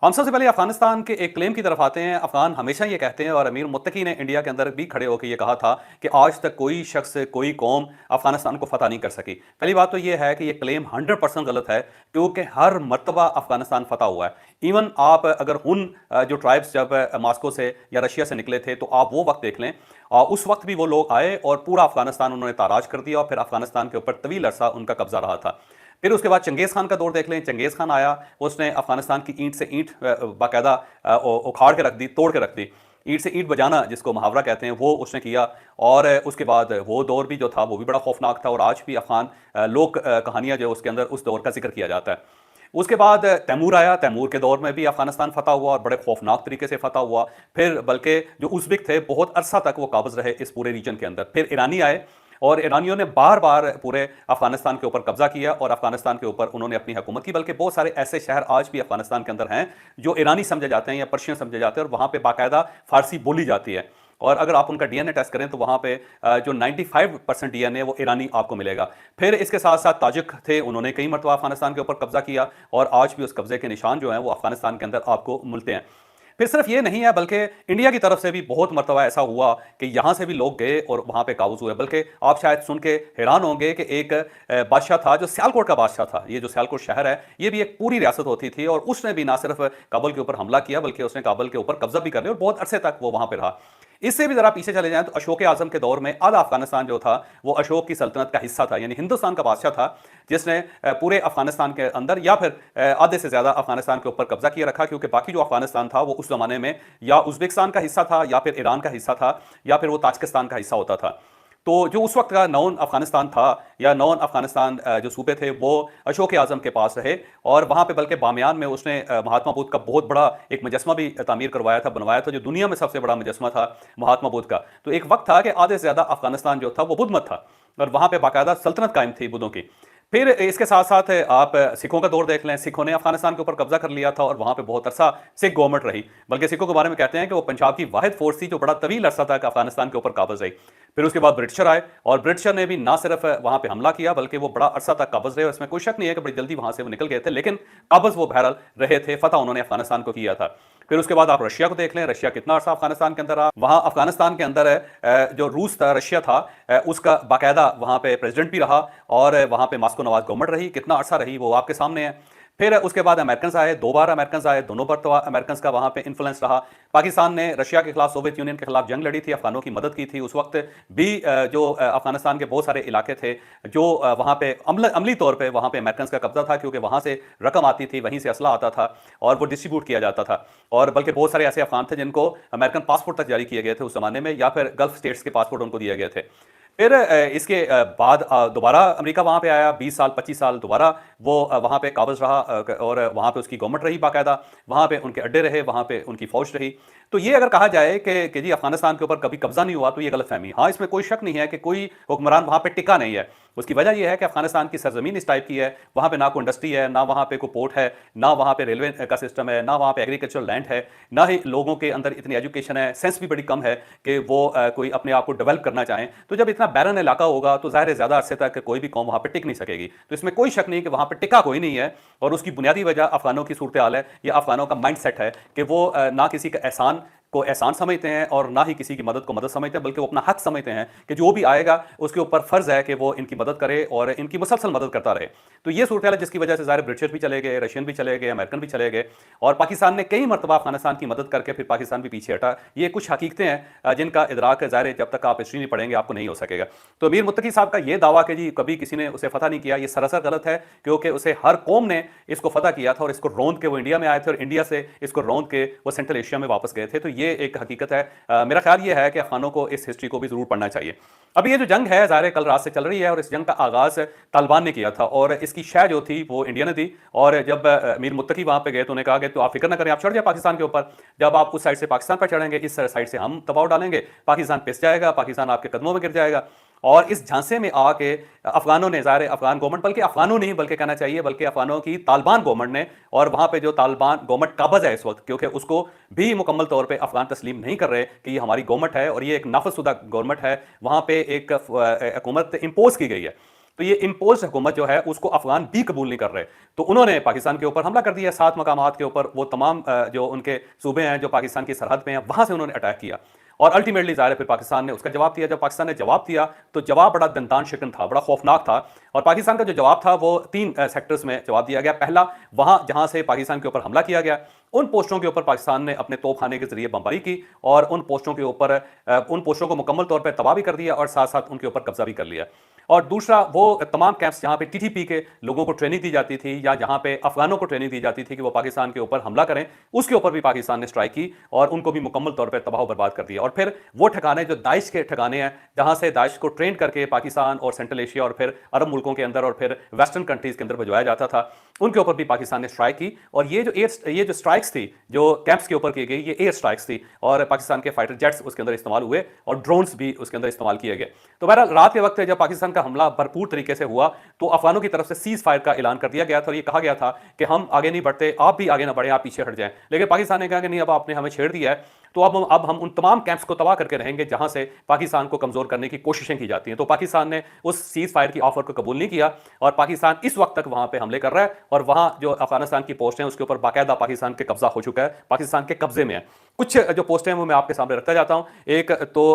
हम सबसे पहले अफगानिस्तान के एक क्लेम की तरफ आते हैं। अफगान हमेशा ये कहते हैं और अमीर मुत्तकी ने इंडिया के अंदर भी खड़े होकर ये कहा था कि आज तक कोई शख्स, कोई कौम अफगानिस्तान को फतह नहीं कर सकी। पहली बात तो ये है कि ये क्लेम 100% गलत है, क्योंकि हर मर्तबा अफगानिस्तान फतह हुआ है। इवन आप अगर उन जो ट्राइब्स जब मास्को से या रशिया से निकले थे, तो आप वो वक्त देख लें। उस वक्त भी वो लोग आए और पूरा अफगानिस्तान उन्होंने ताराज कर दिया और फिर अफगानिस्तान के ऊपर तवील अरसा उनका कब्जा रहा था। फिर उसके बाद चंगेज़ खान का दौर देख लें। चंगेज़ खान आया, उसने अफगानिस्तान की ईंट से ईंट बाकायदा उखाड़ के रख दी, तोड़ के रख दी। ईंट से ईंट बजाना जिसको मुहावरा कहते हैं, वो उसने किया। और उसके बाद वो दौर भी जो था वो भी बड़ा खौफनाक था, और आज भी अफगान लोक कहानियां जो उसके अंदर उस दौर का जिक्र किया जाता है। उसके बाद तैमूर आया। तैमूर के दौर में भी अफगानिस्तान फतह हुआ और बड़े खौफनाक तरीके से फतह हुआ। फिर बल्कि जो उज़्बेक थे, बहुत अरसा तक वो काबिज रहे इस पूरे रीजन के अंदर। फिर ईरानी आए और ईरानियों ने बार बार पूरे अफगानिस्तान के ऊपर कब्जा किया और अफगानिस्तान के ऊपर उन्होंने अपनी हुकूमत की। बल्कि बहुत सारे ऐसे शहर आज भी अफगानिस्तान के अंदर हैं जो ईरानी समझे जाते हैं या पर्शियन समझे जाते हैं, और वहाँ पे बाकायदा फारसी बोली जाती है। और अगर आप उनका डीएनए टेस्ट करें तो वहाँ पे जो 95% डीएनए वो ईरानी आपको मिलेगा। फिर इसके साथ साथ ताजिक थे, उन्होंने कई मरतबा अफगानिस्तान के ऊपर कब्जा किया, और आज भी उस कब्जे के निशान जो हैं वो अफगानिस्तान के अंदर आपको मिलते हैं। फिर सिर्फ ये नहीं है, बल्कि इंडिया की तरफ से भी बहुत मरतबा ऐसा हुआ कि यहाँ से भी लोग गए और वहाँ पे काबूज हुए। बल्कि आप शायद सुन के हैरान होंगे कि एक बादशाह था जो सियालकोट का बादशाह था। ये जो सियालकोट शहर है, ये भी एक पूरी रियासत होती थी, और उसने भी ना सिर्फ काबुल के ऊपर हमला किया बल्कि उसने काबुल के ऊपर कब्जा भी कर लिया और बहुत अरसे तक वो वहाँ पे रहा। इससे भी जरा पीछे चले जाएं तो अशोक आजम के दौर में आधा अफगानिस्तान जो था वो अशोक की सल्तनत का हिस्सा था, यानी हिंदुस्तान का बादशाह था, जिसने पूरे अफगानिस्तान के अंदर या फिर आधे से ज्यादा अफगानिस्तान के ऊपर कब्जा किया रखा। क्योंकि बाकी जो अफगानिस्तान था वो उस जमाने में या उज्बेकिस्तान का हिस्सा था, या फिर ईरान का हिस्सा था, या फिर वो ताजिकिस्तान का हिस्सा होता था। तो जो उस वक्त का नौन अफगानिस्तान था या नौन अफगानिस्तान जो सूबे थे वो अशोक आजम के पास रहे। और वहाँ पे बल्कि बामियान में उसने महात्मा बुद्ध का बहुत बड़ा एक मुजस्मा भी तामीर करवाया था, बनवाया था, जो दुनिया में सबसे बड़ा मुजस्मा था महात्मा बुद्ध का। तो एक वक्त था कि आधे से ज़्यादा अफगानिस्तान जो था वो बुद्ध मत था, और वहाँ पे बाकायदा सल्तनत कायम थी बुद्धों की। फिर इसके साथ साथ आप सिखों का दौर देख लें। सिखों ने अफगानिस्तान के ऊपर कब्जा कर लिया था और वहाँ पे बहुत अरसा सिख गवर्नमेंट रही। बल्कि सिखों के बारे में कहते हैं कि वो पंजाब की वाहिद फोर्स थी जो बड़ा तवील अरसा तक अफगानिस्तान के ऊपर काबज रही। फिर उसके बाद ब्रिटिशर आए, और ब्रिटिशर ने भी ना सिर्फ वहाँ पे हमला किया बल्कि वो बड़ा अरसा तक काबज रहे, और इसमें कोई शक नहीं है कि बड़ी जल्दी वहाँ से वो निकल गए थे, लेकिन काबज वो बहरहाल रहे थे। फतह उन्होंने अफगानिस्तान को किया था। फिर उसके बाद आप रशिया को देख लें। रशिया कितना अरसा अफगानिस्तान के अंदर रहा। वहाँ अफगानिस्तान के अंदर जो रूस था, रशिया था, उसका बाकायदा वहाँ पे प्रेसिडेंट भी रहा, और वहाँ पे मास्को नवाज गवर्नमेंट रही। कितना अरसा रही वो आपके सामने है। फिर उसके बाद अमेरिकन आए, 2 बार अमेरिकन आए, दोनों बार तो अमेरिकन का वहाँ पे इन्फ्लुएंस रहा। पाकिस्तान ने रशिया के खिलाफ, सोवियत यूनियन के खिलाफ जंग लड़ी थी, अफगानों की मदद की थी। उस वक्त भी जो अफगानिस्तान के बहुत सारे इलाके थे जो वहाँ पे अमली तौर पे वहाँ पे अमेरिकन का कब्जा था, क्योंकि वहाँ से रकम आती थी, वहीं से असला आता था और वो डिस्ट्रीब्यूट किया जाता था। और बल्कि बहुत सारे ऐसे अफगान थे जिनको अमेरिकन पासपोर्ट तक जारी किए गए थे उस जमाने में, या फिर गल्फ स्टेट्स के पासपोर्ट उनको दिए गए थे। फिर इसके बाद दोबारा अमेरिका वहाँ पे आया। 20 साल 25 साल दोबारा वो वहाँ पे काबिज रहा, और वहाँ पे उसकी गवर्नमेंट रही बाकायदा। वहाँ पे उनके अड्डे रहे, वहाँ पे उनकी फौज रही। तो ये अगर कहा जाए कि जी अफगानिस्तान के ऊपर कभी कब्जा नहीं हुआ, तो ये गलतफहमी। हाँ, इसमें कोई शक नहीं है कि कोई हुक्मरान वहाँ पे टिका नहीं है। उसकी वजह यह है कि अफगानिस्तान की सरजमीन इस टाइप की है, वहाँ पे ना कोई इंडस्ट्री है, ना वहाँ पे कोई पोर्ट है, ना वहाँ पे रेलवे का सिस्टम है, ना वहाँ पे एग्रीकल्चरल लैंड है, ना ही लोगों के अंदर इतनी एजुकेशन है, सेंस भी बड़ी कम है कि वो कोई अपने आप को डेवलप करना चाहें। तो जब इतना बैरन इलाका होगा तो ज़ाहिर है ज़्यादा अरसे तक कोई भी कौम वहाँ पे टिक नहीं सकेगी। तो इसमें कोई शक नहीं कि वहाँ पे टिका कोई नहीं है, और उसकी बुनियादी वजह अफगानों की सूरत हाल है, या अफगानों का माइंड सेट है कि वो ना किसी का एहसान को एहसान समझते हैं और ना ही किसी की मदद को मदद समझते हैं, बल्कि वो अपना हक समझते हैं कि जो भी आएगा उसके ऊपर फर्ज है कि वो इनकी मदद करे और इनकी मुसलसल मदद करता रहे। तो ये सूरत है जिसकी वजह से ज़ाहिर ब्रिटिश भी चले गए, रशियन भी चले गए, अमेरिकन भी चले गए, और पाकिस्तान ने कई मरतबा अफगानिस्तान की मदद करके फिर पाकिस्तान भी पीछे हटा। ये कुछ हकीकतें हैं जिनका इदराक ज़ाहिर जब तक आप हिस्ट्री नहीं पढ़ेंगे आपको नहीं हो सकेगा। तो अमीर मुत्तकी साहब का ये दावा कि जी कभी किसी ने उसे फतह नहीं किया, ये सरासर गलत है, क्योंकि उसे हर कौम ने इसको फतह किया था, और इसको रौंद के वो इंडिया में आए थे, और इंडिया से इसको रौंद के वो सेंट्रल एशिया में वापस गए थे। तो ये एक हकीकत है। मेरा ख्याल ये है कि अफगानों को इस हिस्ट्री को भी जरूर पढ़ना चाहिए। अब ये जो जंग है ज़ाहिर कल रात से चल रही है, और इस जंग का आगाज तालिबान ने किया था, और इसकी शह जो थी वो इंडिया ने दी। और जब मीर मुत्तकी वहां पे गए तो उन्हें कहा कि तो आप फिक्र ना करें, आप चढ़ जाए पाकिस्तान के ऊपर। जब आप उस साइड से पाकिस्तान पर चढ़ेंगे, इस साइड से हम दबाव डालेंगे, पाकिस्तान पिस जाएगा, पाकिस्तान आपके कदमों में गिर जाएगा। और इस झांसे में आके अफगानों ने, ज़ाहिर अफगान गवर्नमेंट, बल्कि अफगानों नहीं बल्कि कहना चाहिए बल्कि अफगानों की तालिबान गवर्नमेंट ने, और वहां पे जो तालिबान गवर्नमेंट काबज है इस वक्त, क्योंकि उसको भी मुकम्मल तौर पे अफगान तस्लीम नहीं कर रहे कि ये हमारी गवर्नमेंट है और ये एक नाफजशुदा गवर्नमेंट है, वहां पे एक हुकूमत इंपोज की गई है। तो ये इम्पोज हुकूमत जो है उसको अफगान भी कबूल नहीं कर रहे। तो उन्होंने पाकिस्तान के ऊपर हमला कर दिया, 7 मकामात के ऊपर, वो तमाम जो उनके सूबे हैं जो पाकिस्तान की सरहद पे हैं, वहां से उन्होंने अटैक किया। और अल्टीमेटली ज़ाहिर है फिर पाकिस्तान ने उसका जवाब दिया। जब पाकिस्तान ने जवाब दिया तो जवाब बड़ा दंतान शिकन था, बड़ा खौफनाक था। और पाकिस्तान का जो जवाब था वो 3 सेक्टर्स में जवाब दिया गया। पहला, वहां जहां से पाकिस्तान के ऊपर हमला किया गया उन पोस्टों के ऊपर पाकिस्तान ने अपने तोपखाने के जरिए बमबारी की और उन पोस्टों के ऊपर उन पोस्टों को मुकम्मल तौर पर तबाह भी कर दिया और साथ साथ उनके ऊपर कब्जा भी कर लिया। और दूसरा, वो तमाम कैंप्स जहां पे टीटीपी के लोगों को ट्रेनिंग दी जाती थी या जहां पे अफगानों को ट्रेनिंग दी जाती थी कि वो पाकिस्तान के ऊपर हमला करें, उसके ऊपर भी पाकिस्तान ने स्ट्राइक की और उनको भी मुकम्मल तौर पर तबाह बर्बाद कर दिया। और फिर वो ठिकाने जो दाइश के ठिकाने हैं, जहां से दाइश को ट्रेन करके पाकिस्तान और सेंट्रल एशिया और फिर अरब मुल्कों के अंदर और फिर वेस्टर्न कंट्रीज के अंदर भिजवाया जाता था, उनके ऊपर भी पाकिस्तान ने स्ट्राइक की। और ये जो स्ट्राइक्स थी, जो कैंप्स के ऊपर की गई, ये एयर स्ट्राइक्स थी और पाकिस्तान के फाइटर जेट्स उसके अंदर इस्तेमाल हुए और ड्रोन्स भी उसके अंदर इस्तेमाल किए गए। तो बहरहाल रात के वक्त जब पाकिस्तान का हमला भरपूर तरीके से हुआ तो अफगानों की तरफ से सीज फायर का ऐलान कर दिया गया था और ये कहा गया था कि हम आगे नहीं बढ़ते, आप भी आगे ना बढ़े, आप पीछे हट जाएं। लेकिन पाकिस्तान ने कहा कि नहीं, अब आपने हमें छेड़ दिया है तो अब हम उन तमाम कैंप्स को तबाह करके रहेंगे जहां से पाकिस्तान को कमजोर करने की कोशिशें की जाती हैं। तो पाकिस्तान ने उस सीज फायर की ऑफर को कबूल नहीं किया और पाकिस्तान इस वक्त तक वहां पे हमले कर रहा है और वहां जो अफगानिस्तान की पोस्ट है उसके ऊपर बाकायदा पाकिस्तान के कब्जा हो चुका है, पाकिस्तान के कब्जे में है। कुछ जो पोस्टें हैं वो मैं आपके सामने रखता जाता हूं। एक तो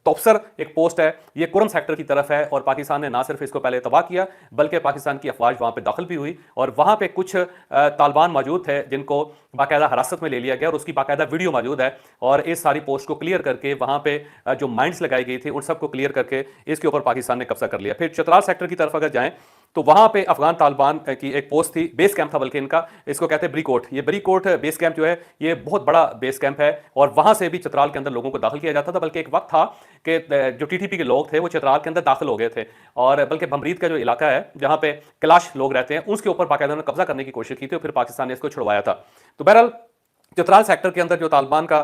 तोपसर एक पोस्ट है, ये कुरम सेक्टर की तरफ है और पाकिस्तान ने ना सिर्फ इसको पहले तबाह किया बल्कि पाकिस्तान की अफवाज वहां पे दाखिल भी हुई और वहां पे कुछ तालिबान मौजूद थे जिनको बाकायदा हिरासत में ले लिया गया और उसकी बाकायदा वीडियो मौजूद है। और इस सारी पोस्ट को क्लियर करके वहां पे जो माइंड्स लगाई गई थी उन सबको क्लियर करके इसके ऊपर पाकिस्तान ने कब्जा कर लिया। फिर चतराल सेक्टर की तरफ अगर जाएं तो वहां पे अफगान तालिबान की एक पोस्ट थी, बेस कैंप था बल्कि इनका, इसको कहते हैं ब्रीकोट। ये ब्रीकोट बेस कैंप जो है ये बहुत बड़ा बेस कैंप है और वहां से भी चतराल के अंदर लोगों को दाखिल किया जाता था। बल्कि एक वक्त था कि जो टीटीपी के लोग थे वो चतराल के अंदर दाखिल हो गए थे और बल्कि भमरीद का जो इलाका है जहां पे कैलाश लोग रहते हैं उसके ऊपर बाकायदा उन्होंने कब्जा करने की कोशिश की थी और फिर पाकिस्तान ने इसको छुड़वाया था। तो बहरहाल चतराल सेक्टर के अंदर जो तालिबान का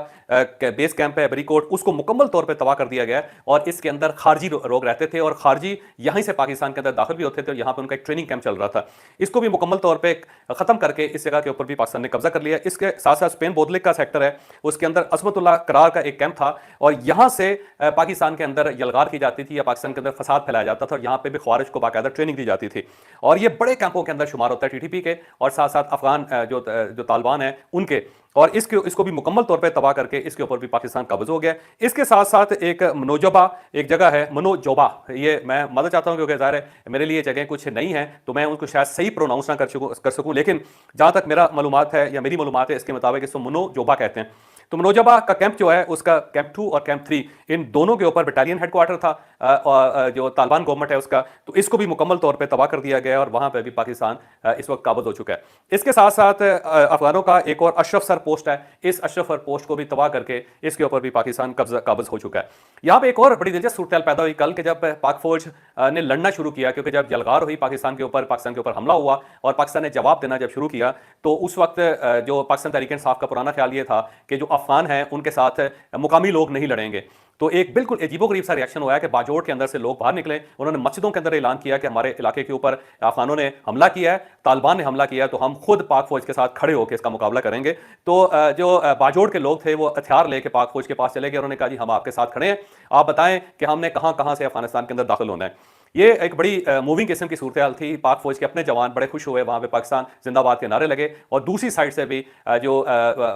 बेस कैंप है बरीकोट, उसको मुकम्मल तौर पे तबाह कर दिया गया और इसके अंदर खारजी लोग रहते थे और खारजी यहीं से पाकिस्तान के अंदर दाखिल भी होते थे और यहाँ पे उनका एक ट्रेनिंग कैंप चल रहा था। इसको भी मुकम्मल तौर पे खत्म करके इस जगह के ऊपर भी पाकिस्तान ने कब्जा कर लिया। इसके साथ साथ स्पेन बोदलिक का सेक्टर है, उसके अंदर असमतुल्ला करार का एक कैंप था और यहाँ से पाकिस्तान के अंदर यलगार की जाती थी या पाकिस्तान के अंदर फसाद फैलाया जाता था और यहाँ पे भी ख्वारिज को बाकायदा ट्रेनिंग दी जाती थी। और ये बड़े कैंपों के अंदर शुमार होता है टीटीपी के और साथ साथ अफगान जो तालिबान है उनके। और इसको भी मुकम्मल तौर पे तबाह करके इसके ऊपर भी पाकिस्तान कब्ज हो गया। इसके साथ साथ एक मनोजोबा एक जगह है, मनोजोबा, ये मैं मदद चाहता हूं क्योंकि ज़ाहिर है मेरे लिए जगह कुछ नहीं है तो मैं उनको शायद सही प्रोनाउंस ना कर सकूं, लेकिन जहां तक मेरा मालूमात है या मेरी मालूमात है इसके मुताबिक इसको मनोजोबा कहते हैं। तो मनोजोबा का कैंप जो है उसका कैंप 2 और कैंप 3 इन दोनों के ऊपर बटालियन हेडक्वार्टर था और जो तालिबान गवर्नमेंट है उसका, तो इसको भी मुकम्मल तौर पे तबाह कर दिया गया और वहां पे भी पाकिस्तान इस वक्त काबज हो चुका है। इसके साथ साथ अफगानों का एक और अशरफ सर पोस्ट है, इस अशरफ सर पोस्ट को भी तबाह करके इसके ऊपर भी पाकिस्तान काबज हो चुका है। यहाँ पे एक और बड़ी दिलचस्प सूरत पैदा हुई कल के जब पाक फौज ने लड़ना शुरू किया, क्योंकि जब यलगार हुई पाकिस्तान के ऊपर हमला हुआ और पाकिस्तान ने जवाब देना जब शुरू किया तो उस वक्त जो पाकिस्तान तहरीक इंसाफ का पुराना ख्याल ये था कि जो अफगान हैं उनके साथ मुकामी लोग नहीं लड़ेंगे। तो एक बिल्कुल अजीबोगरीब सा रिएक्शन हुआ है कि बाजोड़ के अंदर से लोग बाहर निकले, उन्होंने मस्जिदों के अंदर ऐलान किया कि हमारे इलाके के ऊपर अफगानों ने हमला किया है, तालिबान ने हमला किया है, तो हम खुद पाक फौज के साथ खड़े होकर इसका मुकाबला करेंगे। तो जो बाजोड़ के लोग थे वो हथियार लेके पाक फौज के पास चले गए, उन्होंने कहा जी हम आपके साथ खड़े हैं, आप बताएं कि हमने कहां कहां से अफगानिस्तान के अंदर दाखिल होना है। ये एक बड़ी मूविंग किस्म की सूरत हाल थी। पाक फौज के अपने जवान बड़े खुश हुए, वहां पे पाकिस्तान जिंदाबाद के नारे लगे और दूसरी साइड से भी जो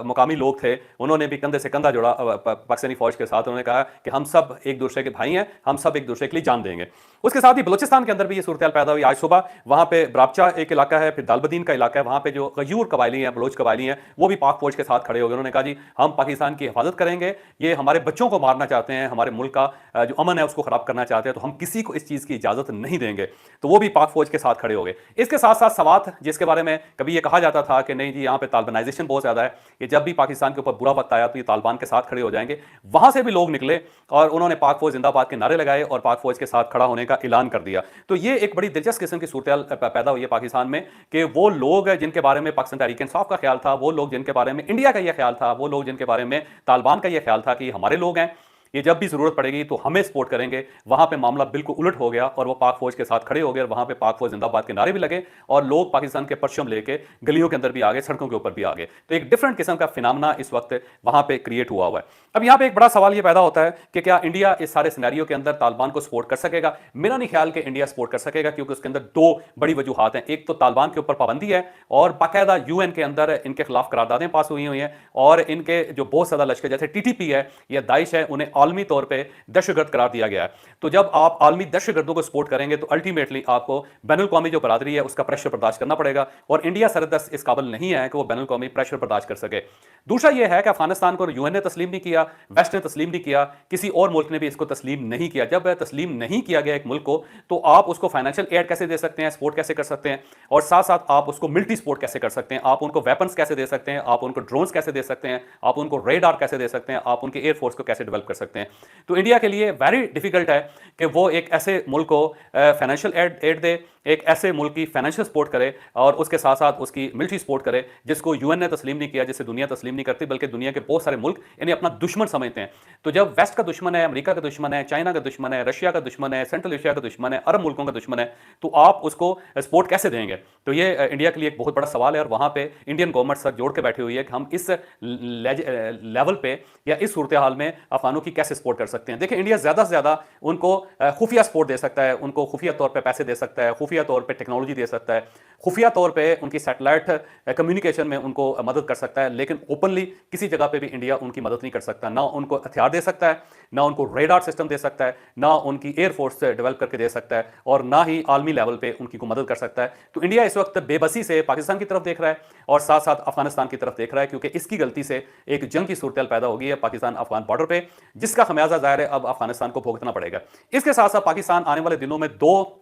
मुकामी लोग थे उन्होंने भी कंधे से कंधा जोड़ा पाकिस्तानी फौज के साथ। उन्होंने कहा कि हम सब एक दूसरे के भाई हैं, हम सब एक दूसरे के लिए जान देंगे। उसके साथ ही बलूचिस्तान के अंदर भी ये सूरत हाल पैदा हुई। आज सुबह वहां पे ब्राबचा एक इलाका है, फिर दालबदीन का इलाका है, वहां पे जो गयूर कबायली हैं, बलोच कबायली हैं, वो भी पाक फौज के साथ खड़े हो गए। उन्होंने कहा जी हम पाकिस्तान की हिफाजत करेंगे, ये हमारे बच्चों को मारना चाहते हैं, हमारे मुल्क का जो अमन है उसको खराब करना चाहते हैं, तो हम किसी को इस चीज की इजाजत नहीं देंगे। तो वो भी पाक फौज के साथ खड़े हो गए। इसके साथ साथ सवात, जिसके बारे में कभी ये कहा जाता था कि नहीं जी यहाँ पे तालिबानाइजेशन बहुत ज्यादा है, ये जब भी पाकिस्तान के ऊपर बुरा वक्त आया तो ये तालिबान के साथ खड़े हो जाएंगे, वहां से भी लोग निकले और उन्होंने पाक फौज जिंदाबाद के नारे लगाए और पाक फौज के साथ खड़ा होने का ऐलान कर दिया। तो ये एक बड़ी दिलचस्प किस्म की सूरत पैदा हुई है पाकिस्तान में कि वो लोग जिनके बारे में पाकिस्तान तहरीक इंसाफ का ख्याल था, वो लोग जिनके बारे में इंडिया का यह ख्याल था, वो लोग जिनके बारे में तालिबान का यह ख्याल था कि हमारे लोग हैं, ये जब भी जरूरत पड़ेगी तो हमें सपोर्ट करेंगे। वहां पे मामला बिल्कुल उलट हो गया और वो पाक फौज के साथ खड़े हो गए और वहां पे पाक फौज जिंदाबाद के नारे भी लगे और लोग पाकिस्तान के परचम लेके गलियों के अंदर भी आ गए, सड़कों के ऊपर भी आ गए। तो एक डिफरेंट किस्म का फिनोमेना इस वक्त वहां पे क्रिएट हुआ हुआ है। अब यहां पे एक बड़ा सवाल ये पैदा होता है कि क्या इंडिया इस सारे सिनेरियो के अंदर तालिबान को सपोर्ट कर सकेगा? मेरा नहीं ख्याल कि इंडिया सपोर्ट कर सकेगा, क्योंकि उसके अंदर दो बड़ी वजूहात हैं। एक तो तालिबान के ऊपर पाबंदी है और बाकायदा यूएन के अंदर इनके खिलाफ करारदादें पास हुई हुई हैं और इनके जो बहुत ज्यादा लश्कर जैसे टीटीपी है या दाइश है, उन्हें आलमी तौर पर दहशतगर्द करार दिया गया है। तो जब आप आलमी दहशतगर्दों को सपोर्ट करेंगे तो अल्टीमेटली आपको बैनुल-अक़वामी जो बरादरी है उसका प्रेशर बर्दाश्त करना पड़ेगा और इंडिया सरदस्त इस काबिल नहीं है कि वो बैनुल-अक़वामी प्रेशर बर्दाश्त कर सके। दूसरा यह है कि अफगानिस्तान को यूएन ने तस्लीम नहीं किया, वेस्ट ने तस्लीम नहीं किया, किसी और मुल्क ने भी इसको तस्लीम नहीं किया। जब तस्लीम नहीं किया गया एक मुल्क को तो आप उसको फाइनेंशियल एड कैसे दे सकते हैं, सपोर्ट कैसे कर सकते हैं और साथ साथ आप उसको मिलिट्री सपोर्ट कैसे कर सकते हैं, आप उनको वेपन्स कैसे दे सकते हैं, आप उनको ड्रोन्स कैसे दे सकते हैं, आप उनको रेडार कैसे दे सकते हैं, आप उनके एयरफोर्स को कैसे डेवलप कर सकते हैं। तो इंडिया के लिए वेरी डिफिकल्ट है कि वो एक ऐसे मुल्क को फाइनेंशियल एड दे, एक ऐसे मुल्क की फाइनेंशियल सपोर्ट करे और उसके साथ साथ उसकी मिलिट्री सपोर्ट करे जिसको यूएन ने तस्लीम नहीं किया, जिसे दुनिया तस्लीम नहीं करती, बल्कि दुनिया के बहुत सारे मुल्क इन्हें अपना दुश्मन समझते हैं। तो जब वेस्ट का दुश्मन है, अमेरिका का दुश्मन है, चाइना का दुश्मन है, रशिया का दुश्मन है, सेंट्रल एशिया का दुश्मन है, अरब मुल्कों का दुश्मन है, तो आप उसको सपोर्ट कैसे देंगे? तो ये इंडिया के लिए एक बहुत बड़ा सवाल है और वहां पे इंडियन गवर्नमेंट सर जोड़ के बैठी हुई है कि हम इस लेवल पे या इस सूरत हाल में अफगानों की कैसे सपोर्ट कर सकते हैं। देखिए, इंडिया ज्यादा से ज्यादा उनको खुफिया सपोर्ट दे सकता है, उनको खुफिया तौर पर पैसे दे सकता है, खुफिया तौर पर टेक्नोलॉजी दे सकता है, खुफिया तौर पे उनकी सैटेलाइट कम्युनिकेशन में उनको मदद कर सकता है, लेकिन ओपनली किसी जगह पे भी इंडिया उनकी मदद नहीं कर सकता। ना उनको हथियार दे सकता है, ना उनको रेडार सिस्टम दे सकता है, ना उनकी एयरफोर्स डेवलप करके दे सकता है और ना ही आलमी लेवल पे उनकी को मदद कर सकता है। तो इंडिया इस वक्त बेबसी से पाकिस्तान की तरफ देख रहा है और साथ साथ अफगानिस्तान की तरफ देख रहा है, क्योंकि इसकी गलती से एक जंग की सूरत पैदा हो गई है पाकिस्तान अफगान बॉर्डर पे, जिसका खमियाजा जाहिर है अब अफगानिस्तान को भुगतना पड़ेगा। इसके साथ साथ पाकिस्तान आने वाले दिनों में दो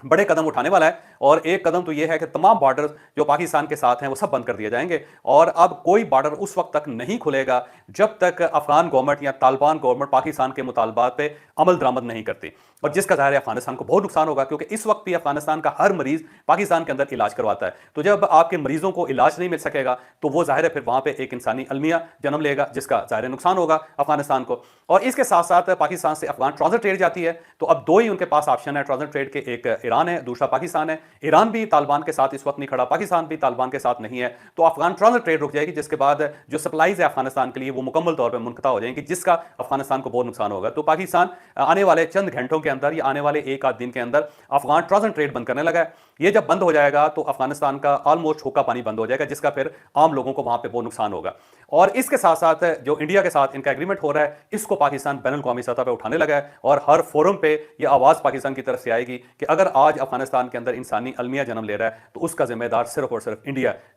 बड़े कदम उठाने वाला है और एक कदम तो यह है कि तमाम बॉर्डर जो पाकिस्तान के साथ हैं वो सब बंद कर दिए जाएंगे और अब कोई बॉर्डर उस वक्त तक नहीं खुलेगा जब तक अफगान गवर्नमेंट या तालिबान गवर्नमेंट पाकिस्तान के मुतालबात पे अमल दरामद नहीं करती, और जिसका ज़ाहिर है अफगानिस्तान को बहुत नुकसान होगा, क्योंकि इस वक्त भी अफगानिस्तान का हर मरीज पाकिस्तान के अंदर इलाज करवाता है। तो जब आपके मरीजों को इलाज नहीं मिल सकेगा तो वो ज़ाहिर है फिर वहां पर एक इंसानी अलमिया जन्म लेगा, जिसका ज़ाहिर नुकसान होगा अफगानिस्तान को। और इसके साथ साथ पाकिस्तान से अफगान ट्रांजिट ट्रेड जाती है, तो अब दो ही उनके पास ऑप्शन है ट्रांजिट ट्रेड के, एक ईरान है, दूसरा पाकिस्तान है। ईरान भी तालिबान के साथ इस वक्त नहीं खड़ा, पाकिस्तान भी तालिबान के साथ नहीं है, तो अफगान ट्रांजिट ट्रेड रुक जाएगी, जिसके बाद जो सप्लाईज है अफगानिस्तान के लिए वो मुकम्मल तौर पर मुनक़ता हो जाएंगी, जिसका अफगानिस्तान को बहुत नुकसान होगा। तो पाकिस्तान आने वाले चंद घंटों के अंदर या आने वाले एक आध दिन के अंदर अफगान ट्रांजिट ट्रेड बंद करने लगा है। ये जब बंद हो जाएगा तो अफगानिस्तान का ऑलमोस्ट हुक्का पानी बंद हो जाएगा, जिसका फिर आम लोगों को वहां पे बहुत नुकसान होगा। और इसके साथ साथ जो इंडिया के साथ इनका एग्रीमेंट हो रहा है, इसको पाकिस्तान बैनुल-अक़वामी सतह पर उठाने लगा है और हर फोरम पे यह आवाज पाकिस्तान की तरफ से आएगी कि अगर आज अफगानिस्तान के अंदर इंसानी अलमिया जन्म ले रहा है तो उसका जिम्मेदार सिर्फ और सिर्फ इंडिया है।